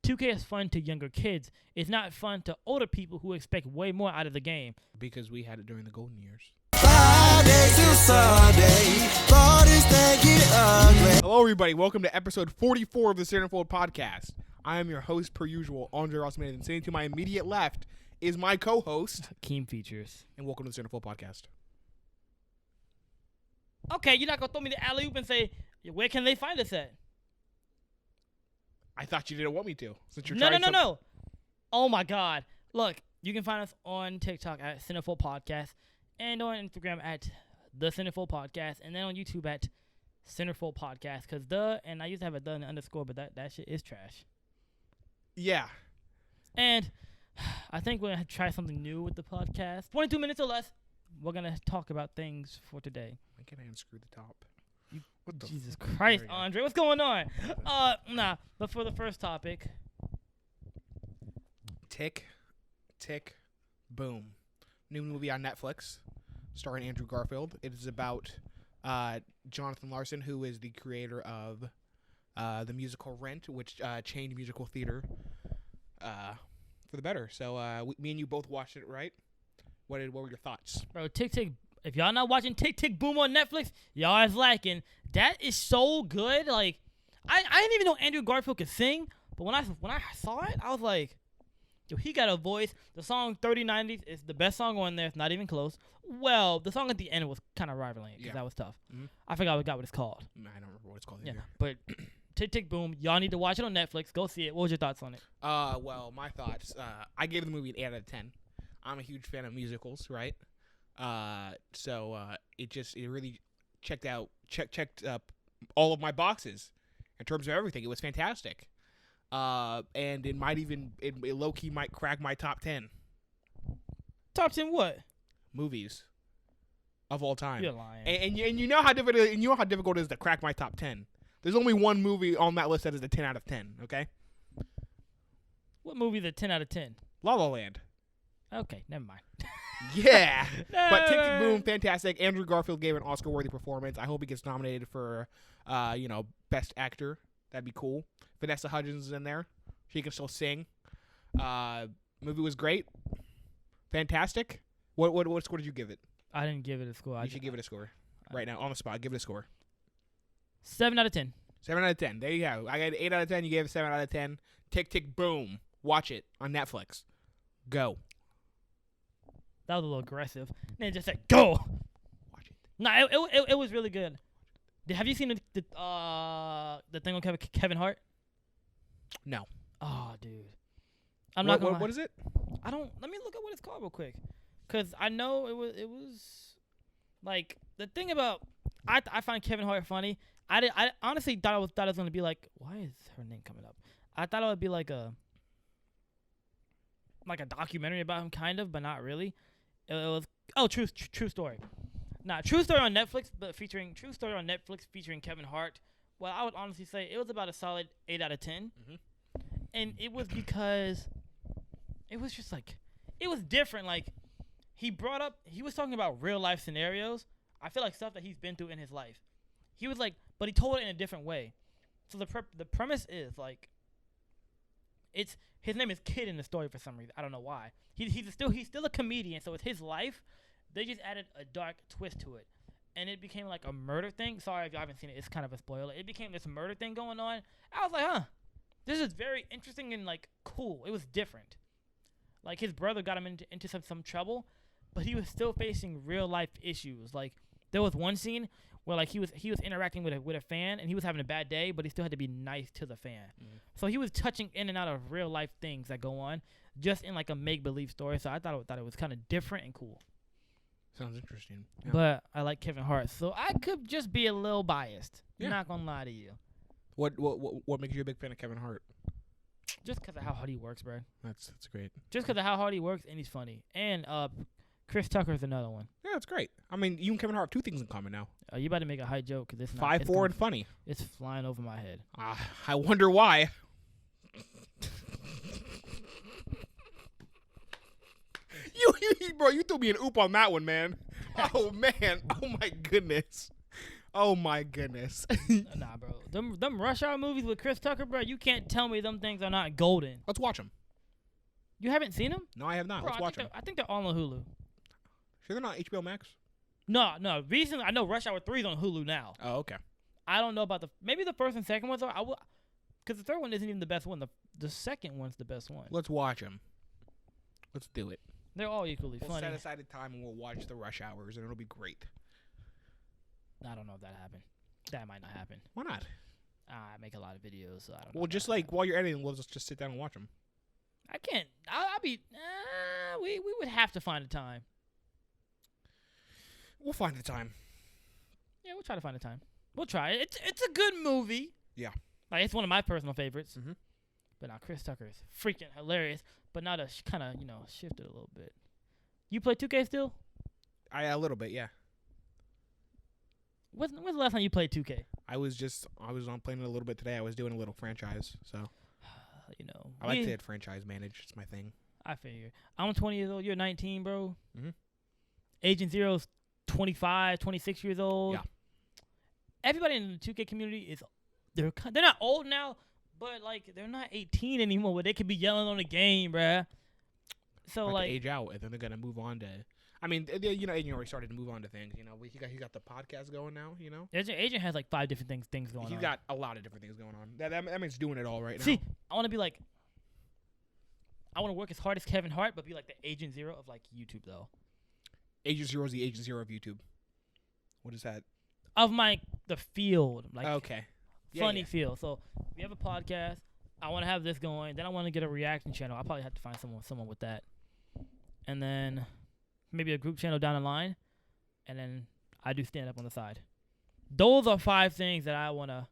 2K is fun to younger kids. It's not fun to older people who expect way more out of the game. Because we had it during the golden years. Friday to Sunday, parties they get ugly. Hello, everybody. Welcome to episode 44 of the Centerfold podcast. I am your host, per usual, Andre Rossman, and sitting to my immediate left is my co-host, Kareem Features. and welcome to the Centerfold podcast. Okay, you're not going to throw me the alley-oop and say, where can they find us at? I thought you didn't want me to. Since you're No. Oh, my God. Look, you can find us on TikTok at Centerfold Podcast and on Instagram at The Centerfold Podcast and then on YouTube at Centerfold Podcast because and I used to have a the and the underscore, but that shit is trash. Yeah. And I think we're going to try something new with the podcast. 22 minutes or less. We're going to talk about things for today. Why can't I unscrew the top? What the Jesus Christ, Andre. What's going on? But for the first topic. Tick, boom. New movie on Netflix starring Andrew Garfield. It is about Jonathan Larson, who is the creator of the musical Rent, which changed musical theater for the better. So me and you both watched it, right? What were your thoughts? Bro, Tick. If y'all not watching Tick Boom on Netflix, y'all is lacking. That is so good. Like, I didn't even know Andrew Garfield could sing, but when I saw it, I was like, yo, he got a voice. The song 3090s is the best song on there. It's not even close. Well, the song at the end was kind of rivaling it because that was tough. Mm-hmm. I forgot what it's called. I don't remember what it's called Yeah, either. but Tick Boom, y'all need to watch it on Netflix. Go see it. What was your thoughts on it? Well, my thoughts. I gave the movie an 8 out of 10. I'm a huge fan of musicals, right? So it really checked up all of my boxes in terms of everything. It was fantastic. And it low key might crack my top 10 Top 10 what? movies of all time. You're lying. And you know how difficult it is to crack my top 10. There's only one movie on that list that is a 10 out of 10. Okay. What movie is a 10 out of 10? La La Land. Okay, never mind. Yeah. But Tick Boom, fantastic. Andrew Garfield gave an Oscar-worthy performance. I hope he gets nominated for, Best Actor. That'd be cool. Vanessa Hudgens is in there. She can still sing. Movie was great. Fantastic. What score did you give it? I didn't give it a score. You should give it a score. Right now, on the spot. Give it a score. 7 out of 10. 7 out of 10. There you go. I got 8 out of 10. You gave it 7 out of 10. Tick Boom. Watch it on Netflix. Go. That was a little aggressive. Then just said, go. Watch it. Nah, it was really good. Have you seen the thing on Kevin Hart? No. Oh, dude. I'm not gonna lie. What is it? Let me look at what it's called real quick. Because I know it was like the thing about I find Kevin Hart funny. I honestly thought it was going to be like, why is her name coming up? I thought it would be like a documentary about him, kind of, but not really. It was True Story. True Story on Netflix, but featuring Kevin Hart. Well, I would honestly say it was about a solid 8 out of 10, and it was because it was just like it was different. Like he was talking about real life scenarios. I feel like stuff that he's been through in his life. He was like, but he told it in a different way. So the premise is like, his name is Kid in the story for some reason. I don't know why. He's still a comedian, so it's his life. They just added a dark twist to it, and it became like a murder thing. Sorry if you haven't seen it. It's kind of a spoiler. It became this murder thing going on. I was like, this is very interesting and like cool. It was different. Like his brother got him into some trouble, but he was still facing real life issues. Like there was one scene where like he was interacting with a fan, and he was having a bad day, but he still had to be nice to the fan. So he was touching in and out of real life things that go on, just in like a make believe story. So I thought it was kind of different and cool. Sounds interesting. Yeah. But I like Kevin Hart, so I could just be a little biased. Yeah. Not gonna lie to you. What makes you a big fan of Kevin Hart? Just because of how hard he works, bro. That's great. Just because of how hard he works, and he's funny. And Chris Tucker's another one. Yeah, that's great. I mean, you and Kevin Hart have two things in common now. You about to make a high joke because it's not 5'4" and funny. It's flying over my head. I wonder why. Bro, you threw me an oop on that one, man. Oh man, oh my goodness. Oh my goodness. Nah, bro. Them Rush Hour movies with Chris Tucker, bro. You can't tell me them things are not golden. Let's watch them. You haven't seen them? No, I have not. Bro, Let's watch them. I think they're all on Hulu. Sure, they're not HBO Max. No. Recently, I know Rush Hour 3 is on Hulu now. Oh, okay. I don't know about maybe the first and second ones are. Because the third one isn't even the best one. The second one's the best one. Let's watch them. Let's do it. They're all equally We'll funny. set aside a time and we'll watch the Rush Hours, and it'll be great. I don't know if that happened. That might not happen. Why not? I make a lot of videos, so I don't know. Well, just like while you're editing, we'll just sit down and watch them. I can't. I'll be. We would have to find a time. We'll find the time. Yeah, we'll try to find a time. We'll try it. It's a good movie. Yeah. Like, it's one of my personal favorites. Mhm. But now Chris Tucker is freaking hilarious. But now to kind of shifted a little bit. You play 2K still? A little bit, yeah. When's the last time you played 2K? I was on playing it a little bit today. I was doing a little franchise, so I like to franchise manage. It's my thing. I figure. I'm 20 years old. You're 19, bro. Mhm. Agent Zero's 25, 26 years old. Yeah. Everybody in the 2K community they're not old now, but like they're not 18 anymore. Where they could be yelling on the game, bruh. So Like like age out, and then they're gonna move on to. I mean, you already started to move on to things. He got the podcast going now. Agent has like 5 different things going on. He's got a lot of different things going on. That means doing it all right now. See, I want to be like. I want to work as hard as Kevin Hart, but be like the Agent Zero of like YouTube though. Agent Zero is the Agent Zero of YouTube. What is that? Of the field, like Okay. funny field. So we have a podcast. I want to have this going. Then I want to get a reaction channel. I'll probably have to find someone with that, and then maybe a group channel down the line, and then I do stand up on the side. Those are 5 things that I want to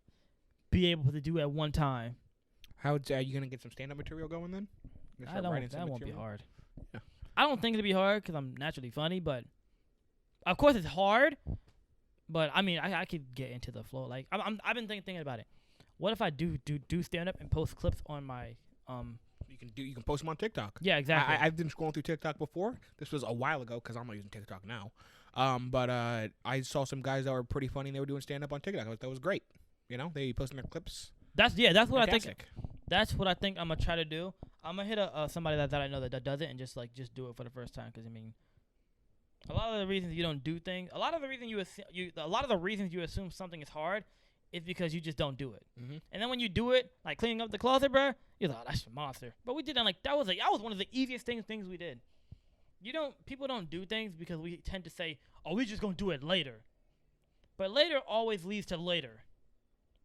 be able to do at one time. Are you gonna get some stand-up material going then? That won't be hard. Yeah. I don't think it'll be hard because I'm naturally funny, but of course it's hard. But I mean, I could get into the flow. Like I've been thinking about it. What if I do stand up and post clips on my You can post them on TikTok. Yeah, exactly. I've been scrolling through TikTok before. This was a while ago because I'm not using TikTok now. But I saw some guys that were pretty funny. And they were doing stand up on TikTok. That was great. They posting their clips. That's what Fantastic. I think. That's what I think I'm gonna try to do. I'm gonna hit somebody that I know that does it and just do it for the first time. Because I mean, a lot of the reasons you don't do things, a lot of the reasons you assume something is hard, is because you just don't do it. Mm-hmm. And then when you do it, like cleaning up the closet, bro, you're like, oh, that's a monster. But we did that that was one of the easiest things we did. People don't do things because we tend to say, oh, we just gonna do it later. But later always leads to later,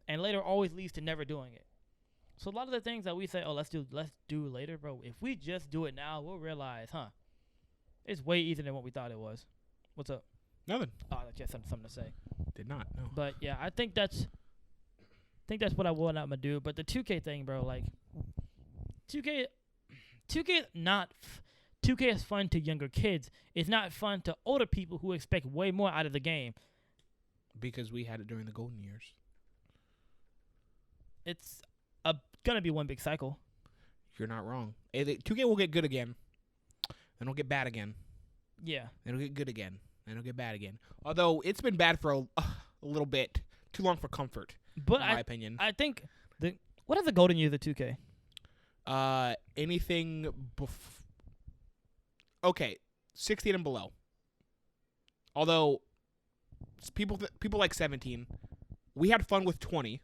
and later always leads to never doing it. So a lot of the things that we say, oh, let's do later, bro. If we just do it now, we'll realize, it's way easier than what we thought it was. What's up? Nothing. Oh, that's just something to say. Did not. No. But yeah, I think that's what I'm gonna do. But the 2K thing, bro, like 2K not 2K is fun to younger kids. It's not fun to older people who expect way more out of the game. Because we had it during the golden years. It's gonna be one big cycle. You're not wrong. 2K will get good again. Then it'll get bad again. Yeah. Then it'll get good again. Then it'll get bad again. Although it's been bad for a little bit. Too long for comfort, But in my opinion. I think what is the golden years of 2K? Anything okay, 16 and below. Although people like 17. We had fun with 20.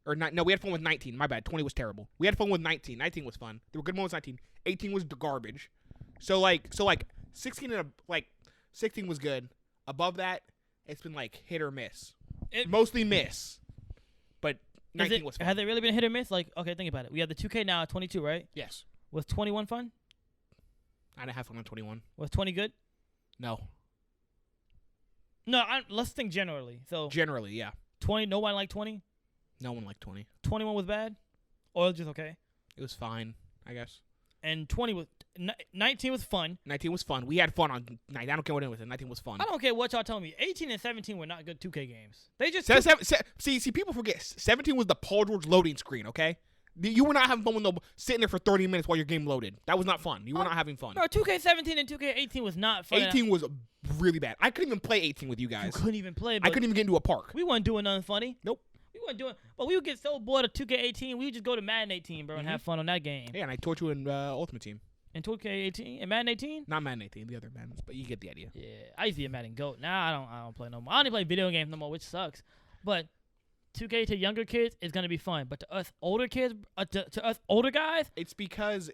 Or no, we had fun with 19. My bad. 20 was terrible. We had fun with 19. 19 was fun. There were good moments. 19. 18 was the garbage. So 16 and 16 was good. Above that, it's been like hit or miss. Mostly miss. But 19 was fun. Has it really been hit or miss? Like, okay, think about it. We have the 2K now at 22, right? Yes. Was 21 fun? I didn't have fun on 21. Was 20 good? No. No, let's think generally. So Generally, yeah. 20, no one liked 20? No one liked 20. 21 was bad? Or just okay? It was fine, I guess. And 19 was fun. 19 was fun. We had fun on 19. I don't care what it was. 19 was fun. I don't care what y'all tell me. 18 and 17 were not good 2K games. They just See, people forget. 17 was the Paul George loading screen, okay? You were not having fun with sitting there for 30 minutes while your game loaded. That was not fun. You were not having fun. Bro, 2K17 and 2K18 was not fun. 18 was really bad. I couldn't even play 18 with you guys. You couldn't even play. I couldn't even get into a park. We weren't doing nothing funny. Nope. We weren't doing. But we would get so bored of 2K18, we would just go to Madden 18, bro, and have fun on that game. Yeah, and I taught you in Ultimate Team. In 2K18 and Madden 18. Not Madden 18, the other Maddens, but you get the idea. Yeah, I used to be a Madden GOAT. Now I don't play no more. I don't even play video games no more, which sucks. But 2K to younger kids is gonna be fun, but to us older kids, to us older guys, it's because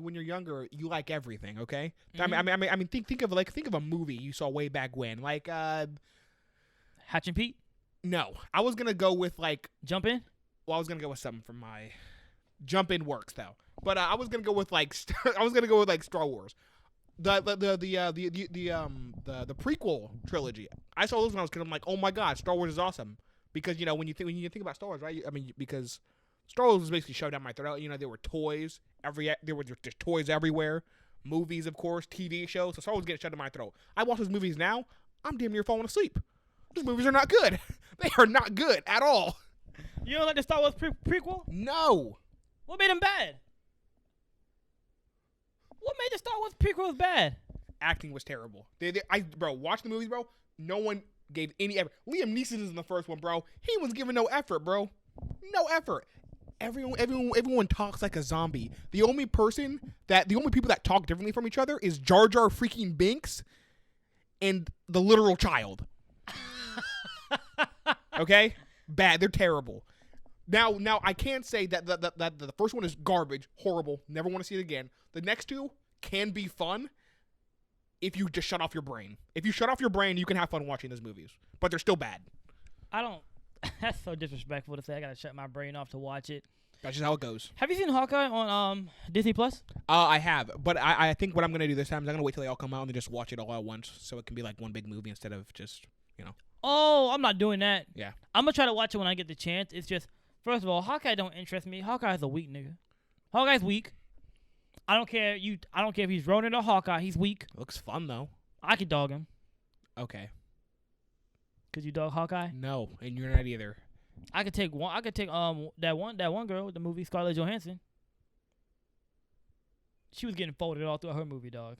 when you're younger, you like everything. Okay, I mean, think of a movie you saw way back when, like Hatch and Pete. No, I was gonna go with like Jump In. Well, I was gonna go with something from my Jump In works though, but I was gonna go with like Star Wars, the prequel trilogy. I saw those when I was kid. I'm like, oh my god, Star Wars is awesome. Because, you know, when you think about Star Wars, right? I mean, because Star Wars was basically shoved down my throat. You know, there were toys. There were just toys everywhere. Movies, of course. TV shows. So Star Wars was getting shoved down my throat. I watch those movies now. I'm damn near falling asleep. Those movies are not good. They are not good at all. You don't like the Star Wars prequel? No. What made them bad? What made the Star Wars prequels bad? Acting was terrible. Bro, watch the movies, bro. No one gave any effort. Liam Neeson is in the first one, bro. He was giving no effort, bro. No effort. Everyone talks like a zombie. The only people that talk differently from each other is Jar Jar freaking Binks and the literal child. Okay? Bad. They're terrible. Now I can't say that the first one is garbage, horrible, never want to see it again. The next two can be fun if you just shut off your brain. If you shut off your brain, you can have fun watching those movies. But they're still bad. That's so disrespectful to say. I gotta shut my brain off to watch it. That's just how it goes. Have you seen Hawkeye on Disney Plus? I have, but I think what I'm gonna do this time is I'm gonna wait till they all come out and then just watch it all at once, so it can be like one big movie instead of just, you know. Oh, I'm not doing that. Yeah. I'm gonna try to watch it when I get the chance. It's just, first of all, Hawkeye don't interest me. Hawkeye's a weak nigga. Hawkeye's weak. I don't care if he's Ronin or Hawkeye. He's weak. Looks fun though. I could dog him. Okay. Could you dog Hawkeye? No, and you're not either. I could take that one girl with the movie, Scarlett Johansson. She was getting folded all throughout her movie, dog.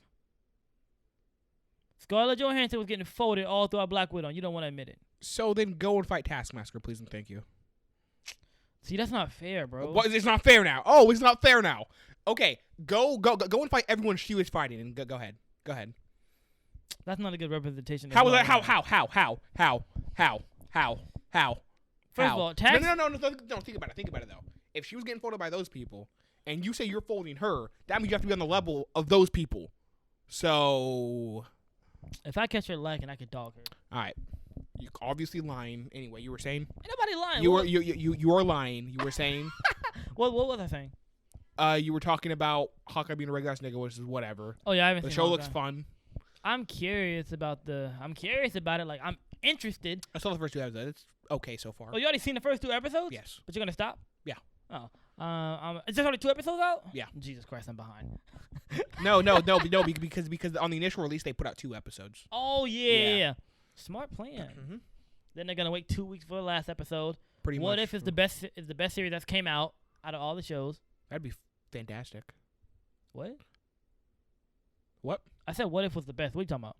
Scarlett Johansson was getting folded all throughout Black Widow. You don't want to admit it. So then go and fight Taskmaster, please and thank you. See, that's not fair, bro. What? It's not fair now. Oh, it's not fair now. Okay, go and fight everyone she was fighting, and go ahead. Go ahead. That's not a good representation. How was that? How? First of all, Tax. No. Think about it though. If she was getting folded by those people, and you say you're folding her, that means you have to be on the level of those people. So, if I catch her lacking, I could dog her. All right. You're obviously lying. Anyway, you were saying. Ain't nobody lying. You are lying. You were saying. What was I saying? You were talking about Hawkeye being a regular ass nigga, which is whatever. Oh yeah, I haven't the seen show Hawkeye. looks fun. I'm curious about it. Like, I'm interested. I saw the first 2 episodes. It's okay so far. Oh, you already seen the first 2 episodes? Yes. But you're gonna stop? Yeah. Oh. Is there only 2 episodes out? Yeah. Jesus Christ, I'm behind. No, because on the initial release they put out 2 episodes. Oh yeah. Smart plan. Mm-hmm. Then they're gonna wait 2 weeks for the last episode. Pretty much. What if it's the best series that's came out of all the shows? That'd be fantastic. What? What? I said what if was the best. What are you talking about?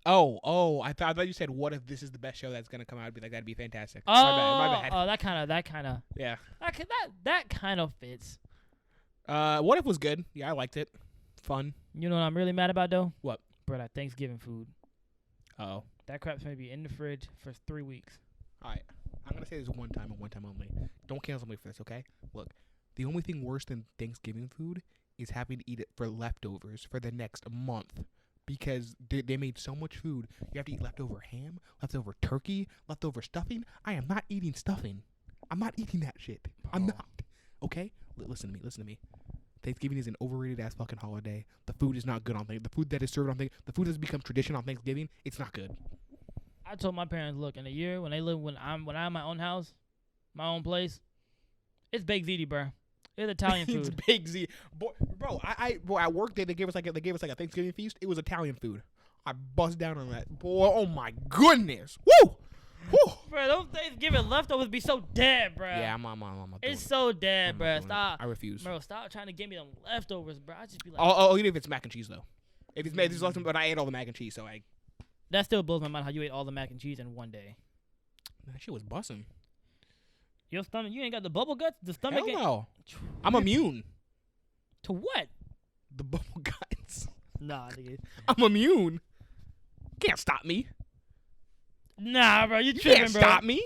Oh, I thought you said what if this is the best show that's gonna come out. I'd be like, that'd be fantastic. Oh, my bad. Oh, that kind of. Yeah. That kind of fits. What if was good? Yeah, I liked it. Fun. You know what I'm really mad about though? What? Bro, that Thanksgiving food. Oh. That crap's gonna be in the fridge for 3 weeks. All right. I'm gonna say this one time and one time only. Don't cancel me for this, okay? Look, the only thing worse than Thanksgiving food is having to eat it for leftovers for the next month. Because they made so much food. You have to eat leftover ham, leftover turkey, leftover stuffing. I am not eating stuffing. I'm not eating that shit. I'm not. Okay? Listen to me. Thanksgiving is an overrated ass fucking holiday. The food is not good on Thanksgiving. The food that is served on Thanksgiving, the food that's become tradition on Thanksgiving, it's not good. I told my parents, look, in a year when I'm in my own house, my own place, it's baked ziti, bro. It's Italian food. It's baked ziti, bro. At work they gave us like a Thanksgiving feast. It was Italian food. I bust down on that, boy. Oh my goodness, woo. Bro, those Thanksgiving leftovers be so dead, bro. Yeah, I'm It's so dead, I'm not bro. doing it. Stop. I refuse. Bro, stop trying to give me them leftovers, bro. I just be like, Only if it's mac and cheese though. If it's made, this leftover, but I ate all the mac and cheese, so that still blows my mind how you ate all the mac and cheese in one day. that shit was busting. Your stomach, you ain't got the bubble guts. The stomach. Hell no. I'm immune. To what? The bubble guts. Nah, nigga. I'm immune. Can't stop me. Nah, bro, you You tripping, can't bro. stop me.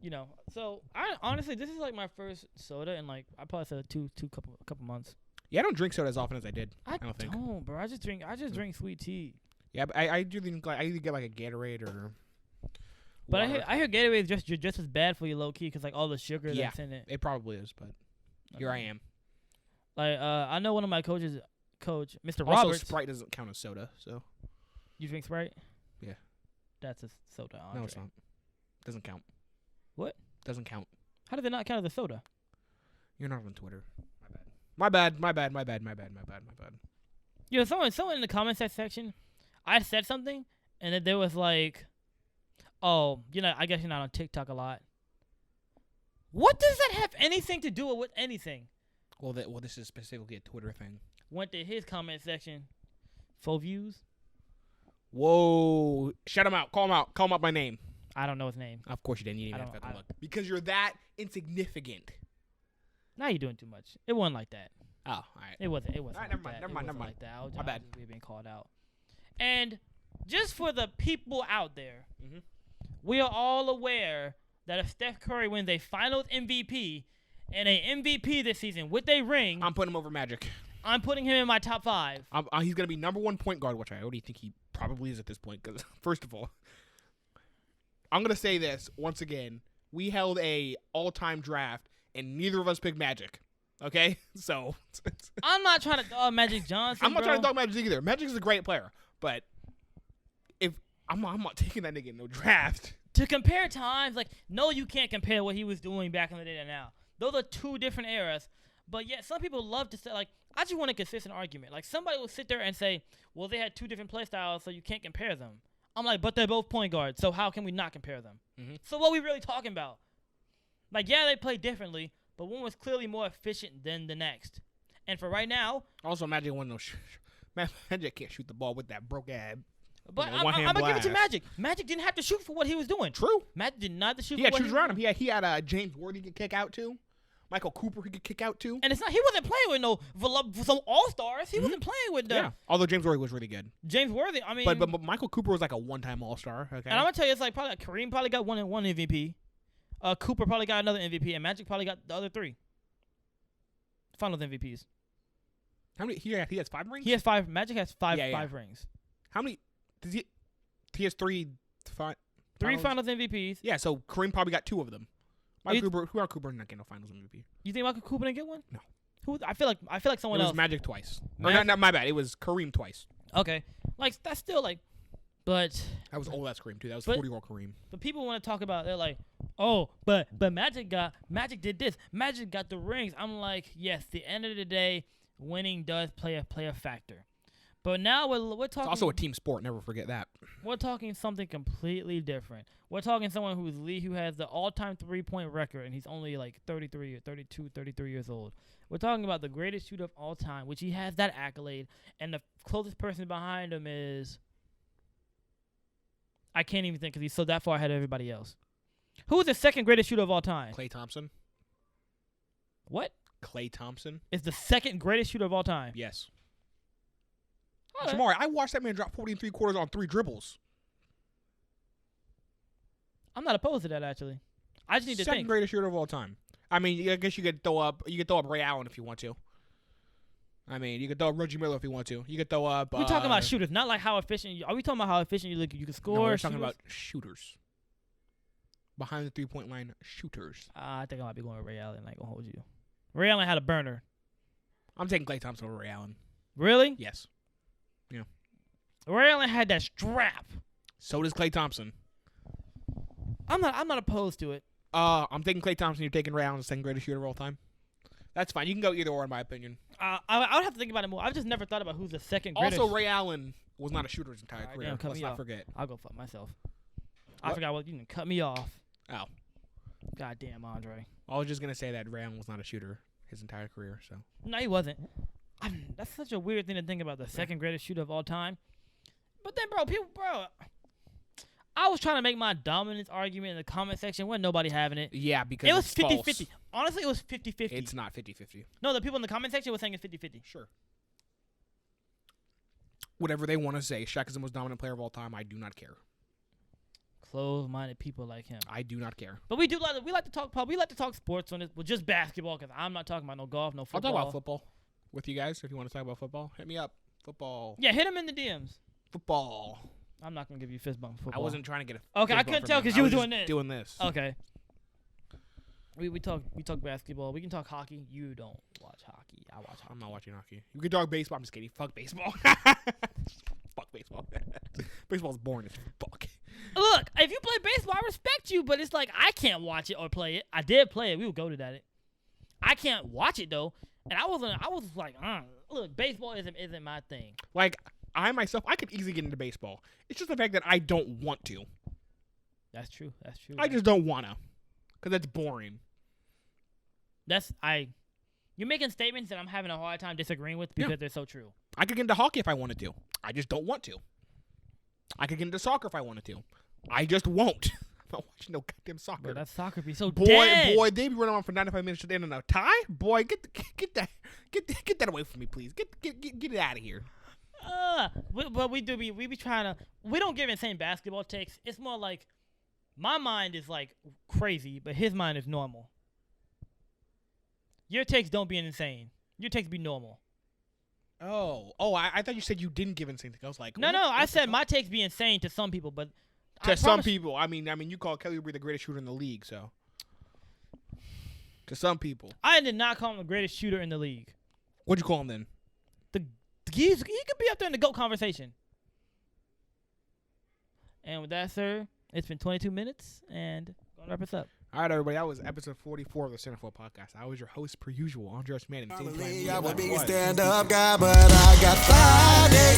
You know, so I honestly, this is like my first soda in like I probably said a couple months. Yeah, I don't drink soda as often as I did. I don't think. don't, bro. I just drink sweet tea. Yeah, but I do think I either get like a Gatorade or. But water. I hear Gatorade is just as bad for you, low key, because like all the sugar Yeah. that's in it. It probably is, but here I am. Like I know one of my coach, Mr. Also, Roberts. Sprite doesn't count as soda, so. You drink Sprite? Yeah. That's a soda. No, Andre. it's not. Doesn't count. What? Doesn't count. How did it not count as a soda? You're not on Twitter. My bad. You know, someone in the comment section, I said something, and then there was like, oh, you know, I guess you're not on TikTok a lot. What does that have anything to do with anything? Well, this is specifically a Twitter thing. Went to his comment section. 4 views. Whoa! Shut him out. Call him out. Call him out by name. I don't know his name. Of course you didn't. You didn't I even have don't- to look because you're that insignificant. Now you're doing too much. It wasn't like that. Oh, all right. It wasn't. All right, Like never mind, that. never It mind, wasn't never mind. Like that. I was, My bad. We were being called out. And just for the people out there, Mhm. we are all aware that if Steph Curry wins a Finals MVP and a MVP this season with a ring, I'm putting him over Magic. I'm putting him in my top 5. He's gonna be #1 point guard, which I already think he probably is at this point. Because first of all, I'm gonna say this once again: we held a all-time draft, and neither of us picked Magic. Okay, so I'm not trying to dog Magic Johnson. I'm not trying to bro. dog Magic either. Magic is a great player, but if I'm not taking that nigga in no draft. To compare times, like, no, you can't compare what he was doing back in the day and now. Those are 2 different eras. But yet, some people love to say, like, I just want a consistent argument. Like, somebody will sit there and say, well, they had 2 different play styles, so you can't compare them. I'm like, but they're both point guards, so how can we not compare them? Mhm. So what we really talking about? Like, yeah, they play differently, but one was clearly more efficient than the next. And for right now, Also, Magic won no. Magic can't shoot the ball with that broke ass. but Yeah, I'm one-hand going to give it to blast. Magic. Magic didn't have to shoot for what he was doing. True. Magic did not have to shoot He for had what shooters he was around doing. him. He had James Worthy could kick out too. Michael Cooper he could kick out too. And it's not, he wasn't playing with no some all-stars. He wasn't playing with the Yeah. Although James Worthy was really good. James Worthy. I mean, But Michael Cooper was like a one-time All-Star. Okay. and I'm gonna tell you, it's like probably Kareem probably got one MVP. Cooper probably got another MVP, and Magic probably got the other 3 Finals MVPs. How many? He has 5 rings. He has 5. Magic has 5 Yeah, yeah. 5 rings. How many? Does he? He has 3. 3 Finals MVPs. Yeah. So Kareem probably got 2 of them. Michael It's- Cooper did not get no Finals MVP. You think Michael Cooper didn't get one? No. Who? I feel like someone It was else. Magic twice. Mag- No, my bad. It was Kareem twice. Okay, like that's still like, but That was old ass Kareem too. That was But- 40-year-old Kareem. people want to talk about. They're like, oh, but Magic did this. Magic got the rings. I'm like, yes. The end of the day, winning does play a factor. But now we're It's talking. also a team sport. Never forget that. We're talking something completely different. We're talking someone who has the all-time 3-point record, and he's only like 33 years old. We're talking about the greatest shooter of all time, which he has that accolade, and the closest person behind him is, I can't even think because he's so that far ahead of everybody else. Who is the second greatest shooter of all time? Klay Thompson. What Klay Thompson. is the second greatest shooter of all time? Yes. All right. Jamari, I watched that man drop 40 3/4 on 3 dribbles. I'm not opposed to that actually. I just need to Second think. greatest shooter of all time. I mean, I guess you could throw up Ray Allen if you want to. I mean, you could throw up Reggie Miller if you want to. You could throw up. We're talking about shooters, not like how efficient. Are we talking about how efficient you can score? No, we're talking shooters? about shooters. Behind the 3-point line, shooters. I think I might be going with Ray Allen. I ain't gonna hold you. Ray Allen had a burner. I'm taking Klay Thompson over Ray Allen. Really? Yes. Ray Allen had that strap. So does Klay Thompson. I'm not opposed to it. I'm taking Klay Thompson. You're taking Ray Allen, the second greatest shooter of all time. That's fine. You can go either or, in my opinion. I would have to think about it more. I've just never thought about who's the second greatest. Also, Ray Allen was not a shooter his entire Alright, career. damn, cut Let's me not off. forget. I'll go fuck myself. I forgot what you didn't cut me off. Oh. Goddamn, Andre. I was just gonna say that Ram was not a shooter his entire career. So No, he wasn't. That's such a weird thing to think about. The second greatest shooter of all time. But then, bro, I was trying to make my dominance argument in the comment section. Wasn't nobody having it. yeah, because It was it's 50-50. false. Honestly, it was 50-50. It's not 50-50. No, the people in the comment section were saying it's 50-50. Sure. Whatever they want to say, Shaq is the most dominant player of all time. I do not care. Closed-minded people like him. I do not care. But we like to talk. We like to talk sports on this. Well, just basketball, because I'm not talking about no golf, no I'll football. talk about football with you guys if you want to talk about football. Hit me up. Football. Yeah, hit him in the DMs. Football. I'm not gonna give you a fist bump. Football. I wasn't trying to get a. Okay, I fist bump couldn't from tell you. because I you were was doing just this. Doing this. Okay. We talk basketball. We can talk hockey. You don't watch hockey. I watch hockey. I'm not watching hockey. You can talk baseball. I'm just kidding. Fuck baseball. Fuck baseball. Baseball's boring as fuck. Look, if you play baseball, I respect you, but it's like I can't watch it or play it. I did play it. We were goated at it. I can't watch it though, and I was like, look, baseball isn't my thing. Like I myself, I could easily get into baseball. It's just the fact that I don't want to. That's true. That's true. I just don't wanna, cause that's boring. You're making statements that I'm having a hard time disagreeing with because they're so true. I could get into hockey if I wanted to. I just don't want to. I could get into soccer if I wanted to. I just won't. I'm not watching no goddamn soccer. Bro, that soccer be so boy, dead. Boy, they be running on for 95 minutes to the end of a tie. Boy, get that away from me, please. Get it out of here. But we be trying to. We don't give insane basketball takes. It's more like my mind is like crazy, but his mind is normal. Your takes don't be insane. Your takes be normal. Oh, I thought you said you didn't give insane. I was like, No, I said my takes be insane to some people, but to some people, I mean, you call Kelly Oubre the greatest shooter in the league, so to some people, I did not call him the greatest shooter in the league. What'd you call him then? He could be up there in the GOAT conversation. And with that, sir, it's been 22 minutes, and gonna wrap us up. All right, everybody, that was episode 44 of the Centerfold podcast. I was your host, per usual, Andres Manning. I would be a stand-up guy, but I got 5 days.